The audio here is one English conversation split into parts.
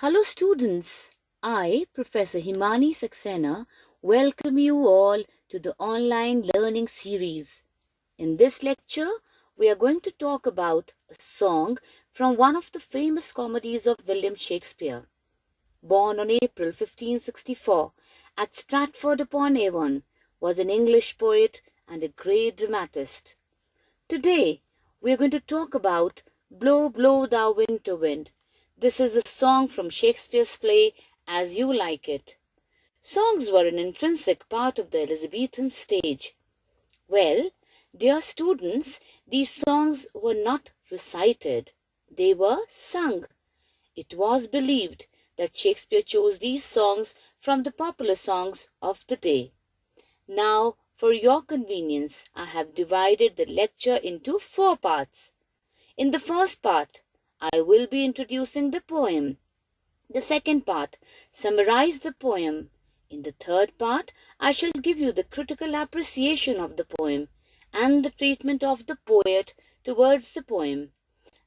Hello students, I, Professor Himani Saxena, welcome you all to the online learning series. In this lecture, we are going to talk about a song from one of the famous comedies of William Shakespeare. Born on April 1564 at Stratford-upon-Avon, was an English poet and a great dramatist. Today, we are going to talk about Blow, Blow Thou Winter Wind. This is a song from Shakespeare's play As You Like It. Songs were an intrinsic part of the Elizabethan stage. Well, dear students, these songs were not recited. They were sung. It was believed that Shakespeare chose these songs from the popular songs of the day. Now, for your convenience, I have divided the lecture into 4 parts. In the first part, I will be introducing the poem. The second part, summarize the poem. In the third part, I shall give you the critical appreciation of the poem and the treatment of the poet towards the poem.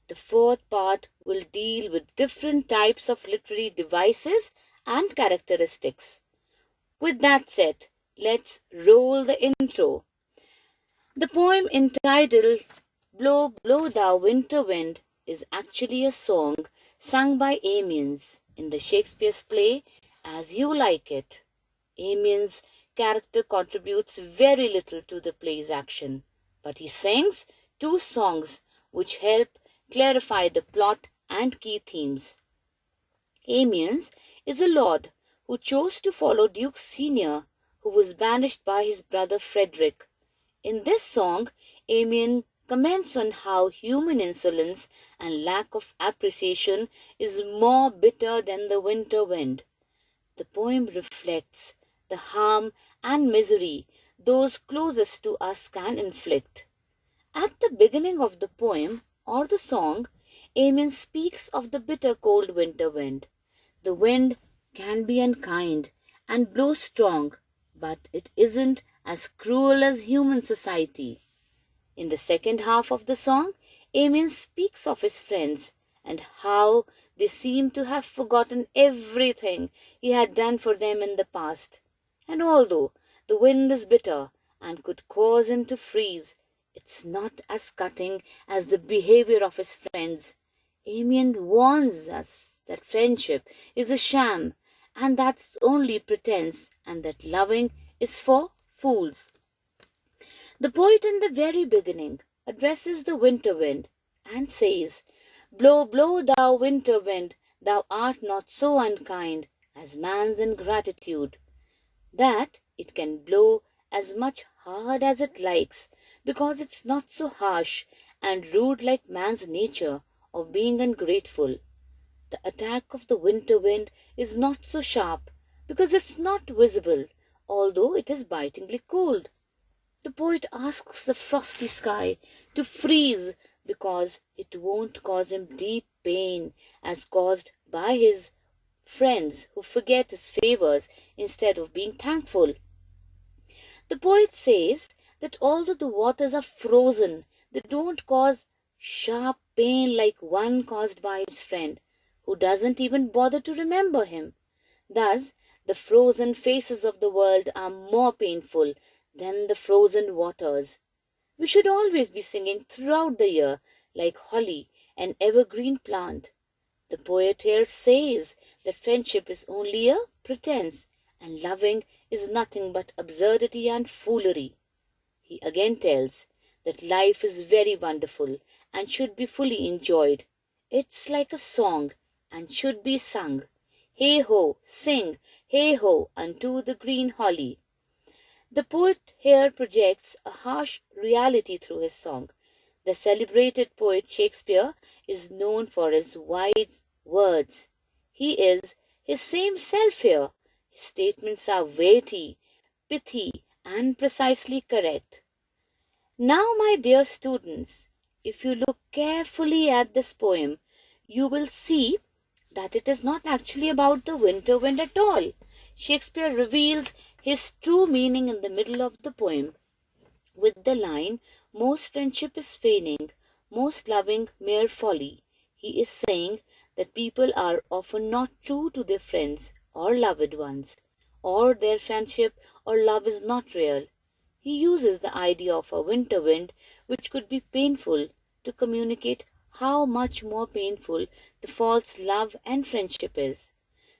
The fourth part will deal with different types of literary devices and characteristics. With that said, let's roll the intro. The poem entitled Blow, Blow Thou Winter Wind is actually a song sung by Amiens in the Shakespeare's play As You Like It. Amiens' character contributes very little to the play's action, but he sings 2 songs which help clarify the plot and key themes. Amiens is a lord who chose to follow Duke Senior, who was banished by his brother Frederick. In this song, Amiens comments on how human insolence and lack of appreciation is more bitter than the winter wind. The poem reflects the harm and misery those closest to us can inflict. At the beginning of the poem or the song, Amiens speaks of the bitter cold winter wind. The wind can be unkind and blow strong, but it isn't as cruel as human society. In the second half of the song, Amiens speaks of his friends and how they seem to have forgotten everything he had done for them in the past. And although the wind is bitter and could cause him to freeze, it's not as cutting as the behavior of his friends. Amiens warns us that friendship is a sham and that's only pretense, and that loving is for fools. The poet in the very beginning addresses the winter wind and says, Blow, blow thou winter wind, thou art not so unkind as man's ingratitude, that it can blow as much hard as it likes, because it's not so harsh and rude like man's nature of being ungrateful. The attack of the winter wind is not so sharp, because it's not visible, although it is bitingly cold. The poet asks the frosty sky to freeze because it won't cause him deep pain as caused by his friends who forget his favors instead of being thankful. The poet says that although the waters are frozen, they don't cause sharp pain like one caused by his friend, who doesn't even bother to remember him. Thus, the frozen faces of the world are more painful than the frozen waters. We should always be singing throughout the year like holly, an evergreen plant. The poet here says that friendship is only a pretense and loving is nothing but absurdity and foolery. He again tells that life is very wonderful and should be fully enjoyed. It's like a song and should be sung. Hey ho, sing, hey ho, unto the green holly. The poet here projects a harsh reality through his song. The celebrated poet Shakespeare is known for his wise words. He is his same self here. His statements are weighty, pithy, and precisely correct. Now, my dear students, if you look carefully at this poem, you will see that it is not actually about the winter wind at all. Shakespeare reveals his true meaning in the middle of the poem with the line, most friendship is feigning, most loving mere folly. He is saying that people are often not true to their friends or loved ones, or their friendship or love is not real. He uses the idea of a winter wind, which could be painful, to communicate how much more painful the false love and friendship is.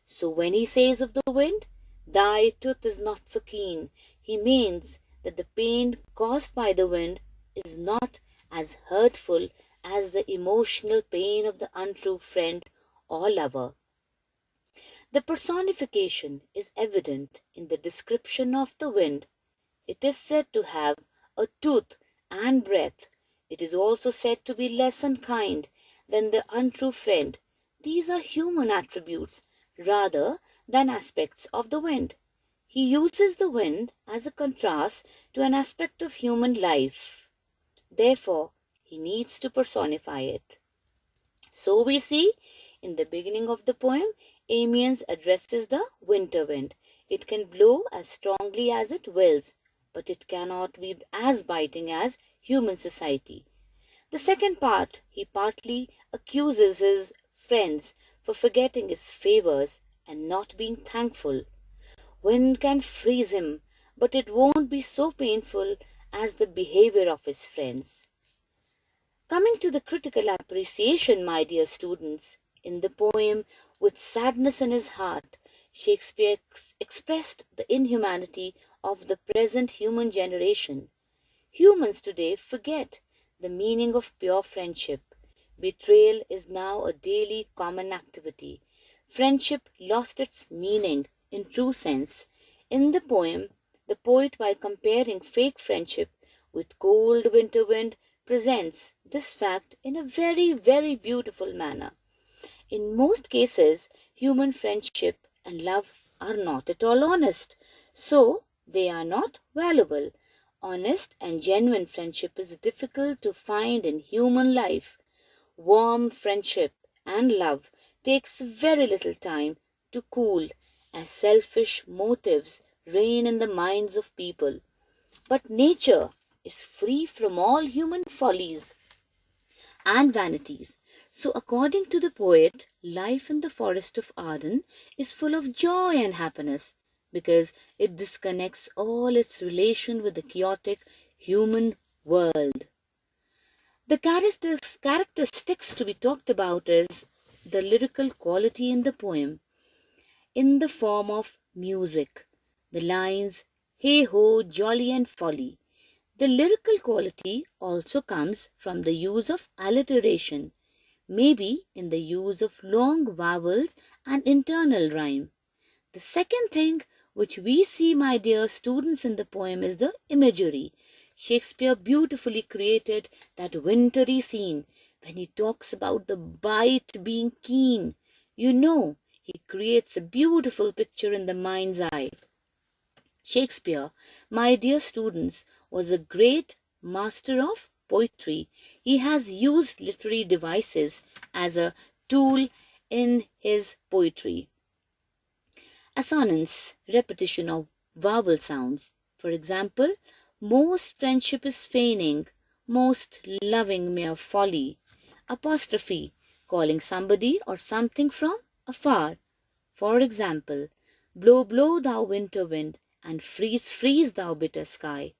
So when he says of the wind, "Thy tooth is not so keen," he means that the pain caused by the wind is not as hurtful as the emotional pain of the untrue friend or lover. The personification is evident in the description of the wind. It is said to have a tooth and breath. It is also said to be less unkind than the untrue friend. These are human attributes rather than aspects of the wind. He uses the wind as a contrast to an aspect of human life. Therefore, he needs to personify it. So we see in the beginning of the poem, Amiens addresses the winter wind. It can blow as strongly as it wills, but it cannot be as biting as human society. The second part, he partly accuses his friends for forgetting his favors and not being thankful. Wind can freeze him, but it won't be so painful as the behavior of his friends. Coming to the critical appreciation, my dear students, in the poem With Sadness in His Heart, Shakespeare expressed the inhumanity of the present human generation. Humans today forget the meaning of pure friendship. Betrayal is now a daily common activity. Friendship lost its meaning in true sense. In the poem, the poet, by comparing fake friendship with cold winter wind, presents this fact in a very, very beautiful manner. In most cases, human friendship and love are not at all honest, so they are not valuable. Honest and genuine friendship is difficult to find in human life. Warm friendship and love takes very little time to cool, as selfish motives reign in the minds of people. But nature is free from all human follies and vanities. So according to the poet, life in the forest of Arden is full of joy and happiness because it disconnects all its relation with the chaotic human world. The characteristics to be talked about is the lyrical quality in the poem in the form of music. The lines, "Hey ho, jolly and folly." The lyrical quality also comes from the use of alliteration, maybe in the use of long vowels and internal rhyme. The second thing which we see, my dear students, in the poem is the imagery. Shakespeare beautifully created that wintry scene when he talks about the bite being keen. You know, he creates a beautiful picture in the mind's eye. Shakespeare, my dear students, was a great master of poetry. He has used literary devices as a tool in his poetry. Assonance, repetition of vowel sounds. For example, most friendship is feigning, most loving mere folly. Apostrophe, calling somebody or something from afar. For example, blow, blow, thou winter wind, and freeze, freeze, thou bitter sky.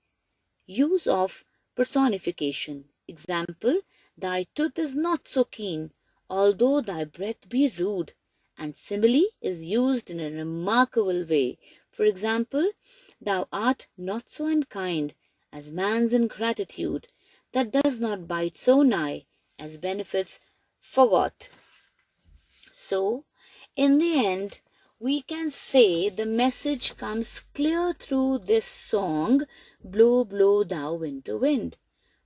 Use of personification. Example, thy tooth is not so keen, although thy breath be rude. And simile is used in a remarkable way. For example, thou art not so unkind as man's ingratitude, that does not bite so nigh as benefits forgot. So, in the end, we can say the message comes clear through this song, Blow, Blow, Thou Winter Wind.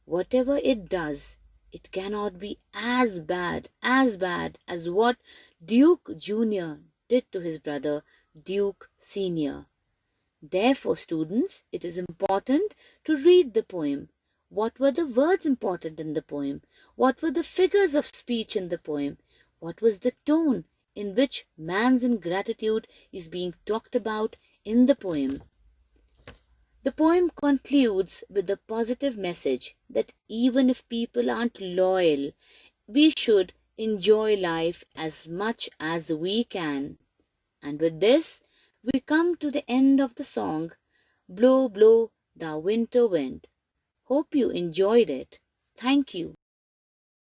Whatever it does, it cannot be as bad as what Duke Jr. did to his brother, Duke Sr. Therefore, students, it is important to read the poem. What were the words important in the poem? What were the figures of speech in the poem? What was the tone in which man's ingratitude is being talked about in the poem? The poem concludes with the positive message that even if people aren't loyal, we should enjoy life as much as we can. And with this, we come to the end of the song, Blow, Blow the Winter Wind. Hope you enjoyed it. Thank you.